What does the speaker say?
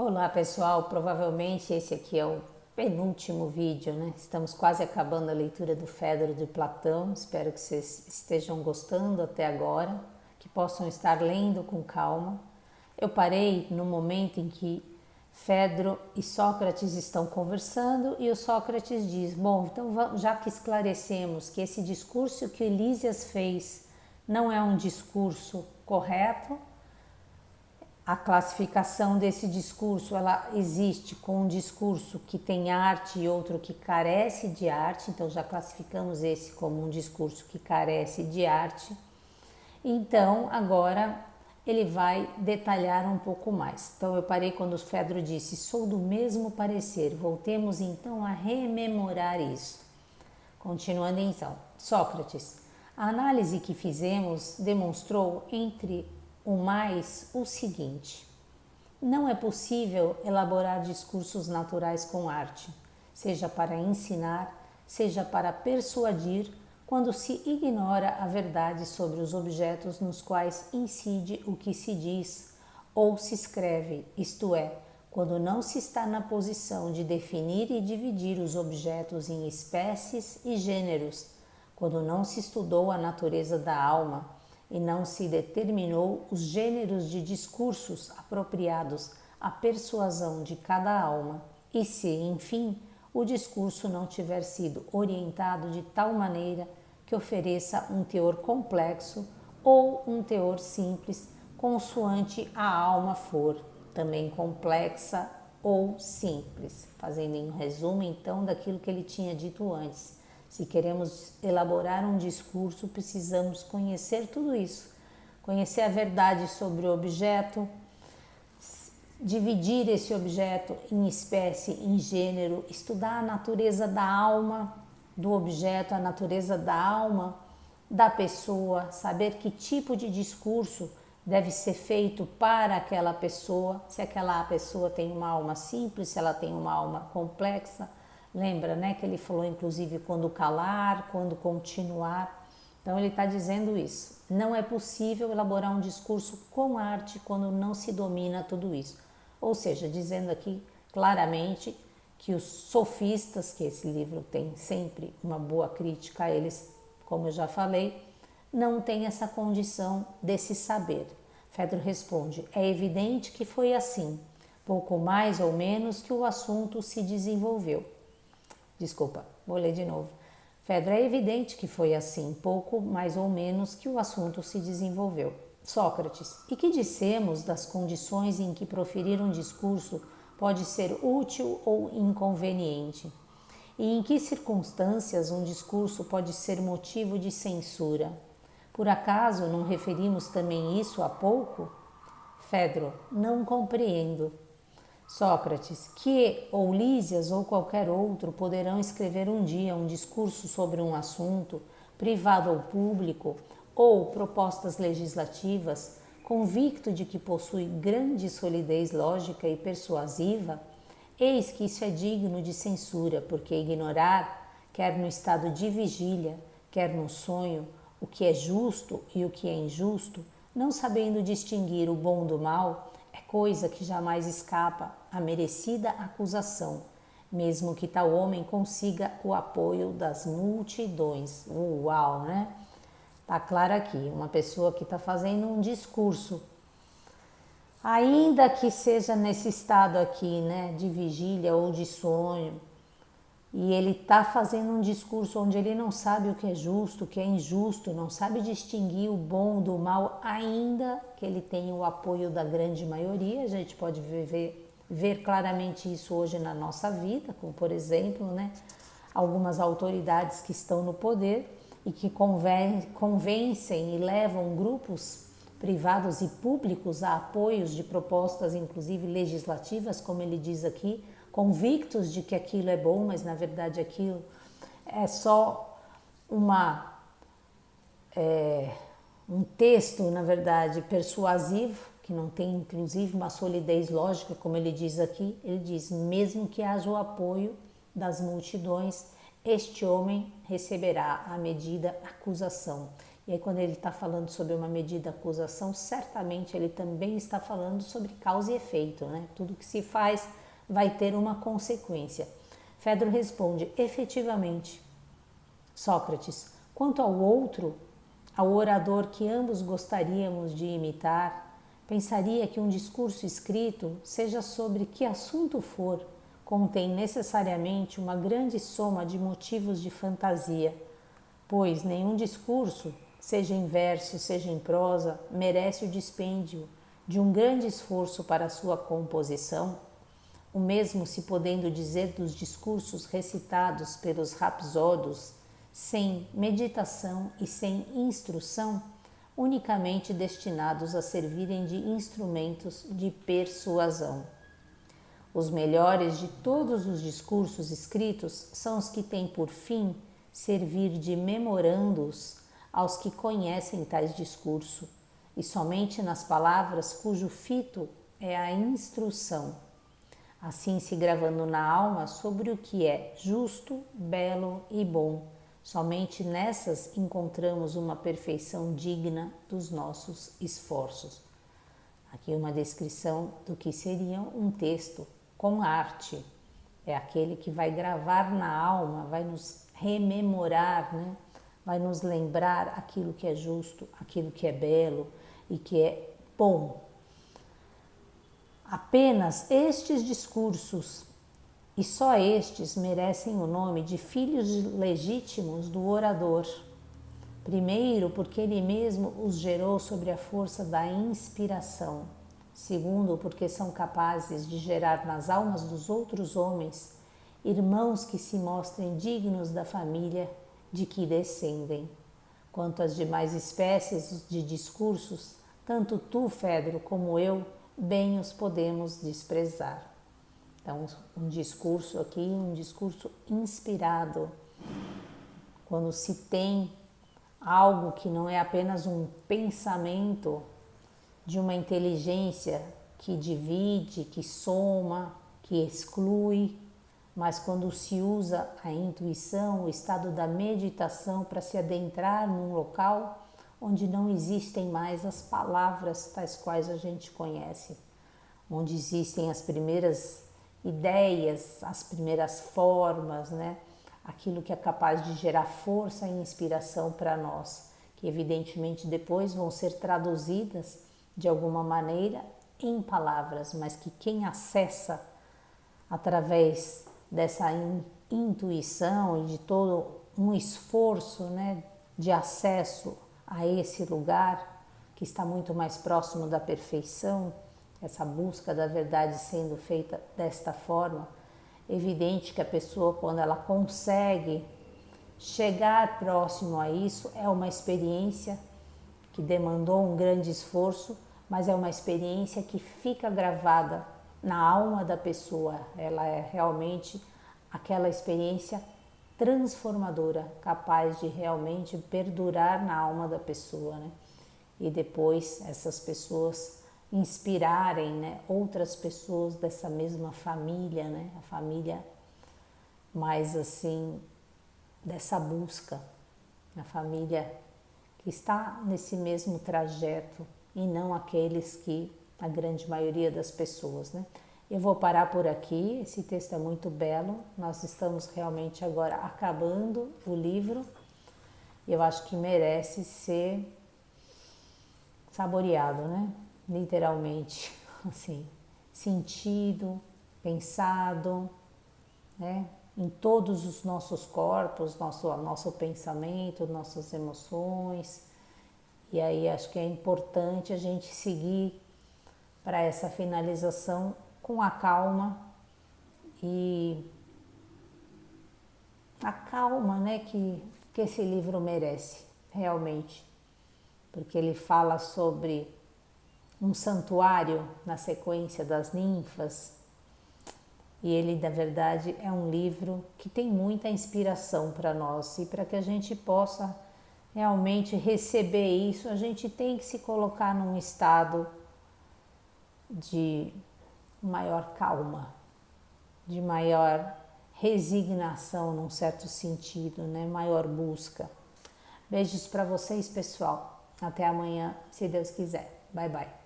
Olá pessoal, provavelmente esse aqui é o penúltimo vídeo, né? Estamos quase acabando a leitura do Fedro de Platão. Espero que vocês estejam gostando até agora, que possam estar lendo com calma. Eu parei no momento em que Fedro e Sócrates estão conversando e o Sócrates diz: bom, então já que esclarecemos que esse discurso que Lísias fez não é um discurso correto, a classificação desse discurso, ela existe com um discurso que tem arte e outro que carece de arte, então já classificamos esse como um discurso que carece de arte. Então, agora ele vai detalhar um pouco mais. Então, eu parei quando o Fedro disse: sou do mesmo parecer. Voltemos então a rememorar isso. Continuando então, Sócrates, a análise que fizemos demonstrou entre o mais o seguinte: não é possível elaborar discursos naturais com arte, seja para ensinar, seja para persuadir, quando se ignora a verdade sobre os objetos nos quais incide o que se diz ou se escreve, isto é, quando não se está na posição de definir e dividir os objetos em espécies e gêneros, quando não se estudou a natureza da alma e não se determinou os gêneros de discursos apropriados à persuasão de cada alma, e se, enfim, o discurso não tiver sido orientado de tal maneira que ofereça um teor complexo ou um teor simples, consoante a alma for, também complexa ou simples. Fazendo um resumo então daquilo que ele tinha dito antes. Se queremos elaborar um discurso, precisamos conhecer tudo isso. Conhecer a verdade sobre o objeto, dividir esse objeto em espécie, em gênero, estudar a natureza da alma do objeto, a natureza da alma da pessoa, saber que tipo de discurso deve ser feito para aquela pessoa, se aquela pessoa tem uma alma simples, se ela tem uma alma complexa. Lembra, né, que ele falou inclusive quando calar, quando continuar. Então ele está dizendo isso. Não é possível elaborar um discurso com arte quando não se domina tudo isso. Ou seja, dizendo aqui claramente que os sofistas, que esse livro tem sempre uma boa crítica a eles, como eu já falei, não têm essa condição desse saber. Fedro responde: é evidente que foi assim, pouco mais ou menos que o assunto se desenvolveu. Desculpa, vou ler de novo. Fedro, é evidente que foi assim, pouco mais ou menos que o assunto se desenvolveu. Sócrates, e que dissemos das condições em que proferir um discurso pode ser útil ou inconveniente? E em que circunstâncias um discurso pode ser motivo de censura? Por acaso não referimos também isso há pouco? Fedro, não compreendo. Sócrates, que ou Lísias ou qualquer outro poderão escrever um dia um discurso sobre um assunto, privado ou público, ou propostas legislativas, convicto de que possui grande solidez lógica e persuasiva, eis que isso é digno de censura, porque ignorar, quer no estado de vigília, quer no sonho, o que é justo e o que é injusto, não sabendo distinguir o bom do mal, é coisa que jamais escapa à merecida acusação, mesmo que tal homem consiga o apoio das multidões. Uau, né? Tá claro aqui, uma pessoa que está fazendo um discurso, ainda que seja nesse estado aqui, né, de vigília ou de sonho, e ele está fazendo um discurso onde ele não sabe o que é justo, o que é injusto, não sabe distinguir o bom do mal, ainda que ele tenha o apoio da grande maioria. A gente pode ver claramente isso hoje na nossa vida, como por exemplo, né, algumas autoridades que estão no poder e que convencem e levam grupos privados e públicos a apoios de propostas, inclusive legislativas, como ele diz aqui, convictos de que aquilo é bom, mas na verdade aquilo é só um texto, na verdade, persuasivo, que não tem inclusive uma solidez lógica, como ele diz aqui. Ele diz: mesmo que haja o apoio das multidões, este homem receberá a medida acusação. E aí quando ele está falando sobre uma medida acusação, certamente ele também está falando sobre causa e efeito, né? Tudo que se faz vai ter uma consequência. Fedro responde, efetivamente, Sócrates, quanto ao outro, ao orador que ambos gostaríamos de imitar, pensaria que um discurso escrito, seja sobre que assunto for, contém necessariamente uma grande soma de motivos de fantasia, pois nenhum discurso, seja em verso, seja em prosa, merece o dispêndio de um grande esforço para sua composição, o mesmo se podendo dizer dos discursos recitados pelos rapsódos, sem meditação e sem instrução, unicamente destinados a servirem de instrumentos de persuasão. Os melhores de todos os discursos escritos são os que têm por fim servir de memorandos aos que conhecem tais discurso, e somente nas palavras cujo fito é a instrução, assim se gravando na alma sobre o que é justo, belo e bom. Somente nessas encontramos uma perfeição digna dos nossos esforços. Aqui uma descrição do que seria um texto com arte. É aquele que vai gravar na alma, vai nos rememorar, né? Vai nos lembrar aquilo que é justo, aquilo que é belo e que é bom. Apenas estes discursos, e só estes, merecem o nome de filhos legítimos do orador. Primeiro, porque ele mesmo os gerou sobre a força da inspiração. Segundo, porque são capazes de gerar nas almas dos outros homens irmãos que se mostrem dignos da família de que descendem. Quanto às demais espécies de discursos, tanto tu, Fedro, como eu, bem os podemos desprezar. Então, um discurso aqui, um discurso inspirado. Quando se tem algo que não é apenas um pensamento de uma inteligência que divide, que soma, que exclui, mas quando se usa a intuição, o estado da meditação para se adentrar num local onde não existem mais as palavras tais quais a gente conhece, onde existem as primeiras ideias, as primeiras formas, né? Aquilo que é capaz de gerar força e inspiração para nós, que evidentemente depois vão ser traduzidas de alguma maneira em palavras, mas que quem acessa através dessa intuição e de todo um esforço, né, de acesso a esse lugar que está muito mais próximo da perfeição, essa busca da verdade sendo feita desta forma, evidente que a pessoa, quando ela consegue chegar próximo a isso, é uma experiência que demandou um grande esforço, mas é uma experiência que fica gravada na alma da pessoa. Ela é realmente aquela experiência transformadora, capaz de realmente perdurar na alma da pessoa, né? E depois essas pessoas inspirarem, né, outras pessoas dessa mesma família, né, a família mais assim dessa busca, a família que está nesse mesmo trajeto e não aqueles que a grande maioria das pessoas, né? Eu vou parar por aqui, esse texto é muito belo, nós estamos realmente agora acabando o livro, eu acho que merece ser saboreado, né? Literalmente, assim, sentido, pensado, né? Em todos os nossos corpos, nosso pensamento, nossas emoções. E aí acho que é importante a gente seguir para essa finalização com a calma e a calma, né, que esse livro merece, realmente. Porque ele fala sobre um santuário na sequência das ninfas, e ele, na verdade, é um livro que tem muita inspiração para nós, e para que a gente possa realmente receber isso, a gente tem que se colocar num estado de maior calma, de maior resignação num certo sentido, né? Maior busca. Beijos para vocês, pessoal. Até amanhã, se Deus quiser. Bye, bye.